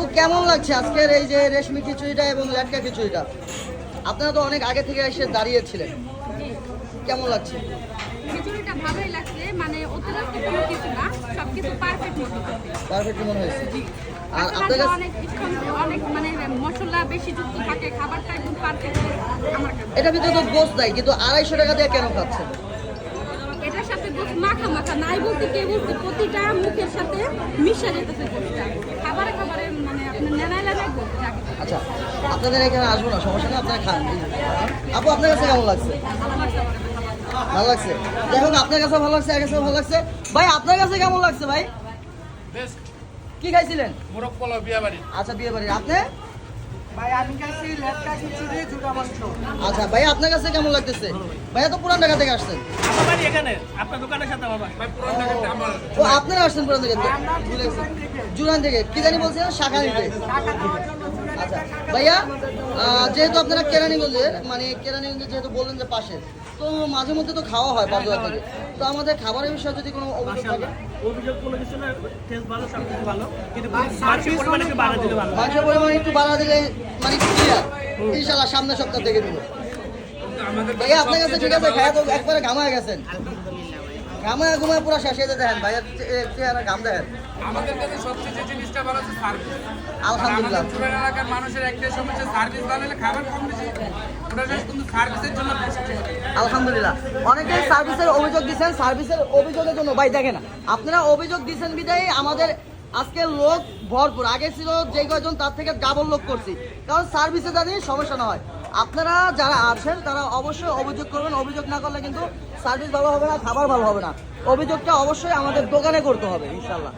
আপু কেমন লাগছে আজকের এই যে রেশমি খিচুড়িটা এবং লেটকা খিচুড়িটা? আপনারা তো অনেক আগে থেকে এসে দাঁড়িয়েছিলেন, কেমন লাগছে? খিচুড়িটা ভালোই লাগছে, মানে অতিরিক্ত কোনো কিছু না, সবকিছু পারফেক্ট মতো আছে। পারফেক্ট মনে হয়েছে। আর আসলে আপনার কাছে অনেক মানে মশলা বেশি যুক্ত থাকে, খাবারটা একদম পারফেক্ট আমার কাছে। এটা ভিতরে তো গোস্ত নাই, কিন্তু 250 টাকা দিয়ে কেন খাচ্ছেন? এটার সাথে গোস্ত মাখা মাখা নাই বলতে কে বলতে, প্রতিটা মুখের সাথে মিশে যেতেছে গোস্তটা, খাবারে খাবারে মানে আপনার নেনায় নেনায় গোস্ত থাকে। আচ্ছা, আপনাদের এখানে আসবো না, সমস্যা নেই, আপনারা খান। আপু আপনার কাছে কেমন লাগছে? ভালো লাগছে। যাই হোক, আপনার কাছে ভালো লাগছে, এর কাছে ভালো লাগছে। ভাই আপনার কাছে কেমন লাগছে ভাই? কি খাইছিলেন? মোরগ পোলাও বিয়া বাড়ি। আচ্ছা, বিয়ে বাড়ি। আপনি? ভাই আমি খাইছি লেটকা খিচুড়ি জুড়া মাংস। আচ্ছা ভাই, আপনার কাছে কেমন লাগতেছে? ভাইয়া তো পুরান ঢাকা থেকে আসছেন। আমার বাড়ি এখানে, আপনার দোকানের সাথে আমার বাড়ি। ভাই পুরান ঢাকাতে আমার ও আপনারা আসছেন পুরান ঢাকা থেকে? ভুলে গেছি। জুরান থেকে কি জানি বলছেন, শাখা নিতে। আচ্ছা ভাইয়া, যেহেতু আপনারা কেরানীগঞ্জের, মানে কেরানীগঞ্জের যেহেতু বললেন যে পাশে, তো মাঝে মধ্যে তো খাওয়া হয় বাজার থেকে, তো আমাদের খাবারের বিষয়ে যদি কোনো অভিযোগ থাকে? অভিযোগ কোনো কিছু না, টেস্ট ভালো, সব কিছু ভালো, কিন্তু মাংসের পরিমাণ একটু বাড়া দিলে ভালো। মাংসের পরিমাণ একটু বাড়া দিলে মানে ক্লিয়ার, ইনশাল্লাহ সামনের সপ্তাহ থেকে দিব। আমাদের ভাইয়া আপনার কাছে ঠিক আছে, খায়া তো একবারে ঘামায় গেছেন, ঘামায় ঘুমায় পুরো শেষ হয়ে দেখেন ভাইয়া চেহারা ঘাম দেখেন। আমাদের কাছে সবচেয়ে যে জিনিসটা ভালো আছে সার্ভিস। আলহামদুলিল্লাহ। আমাদের পুরান এলাকার মানুষের একটাই সমস্যা, সার্ভিস ভালো হলে খাবার কম বেশি ওটা কিন্তু সার্ভিসের জন্য বেস্ট। আলহামদুলিল্লাহ, অনেকেই সার্ভিসের অভিযোগ দিচ্ছেন, সার্ভিসের অভিযোগের জন্য ভাই দেখেন, আপনারা অভিযোগ দিচ্ছেন বিদায় আমাদের আজকে লোক ভরপুর, আগে ছিল যে কয়জন তার থেকে ডাবল লোক করছি, কারণ সার্ভিসে জানি সমস্যা না হয়। আপনারা যারা আছেন তারা অবশ্যই অভিযোগ করবেন, অভিযোগ না করলে কিন্তু সার্ভিস ভালো হবে না, খাবার ভালো হবে না। অভিযোগটা অবশ্যই আমাদের দোকানে করতে হবে ইনশাল্লাহ।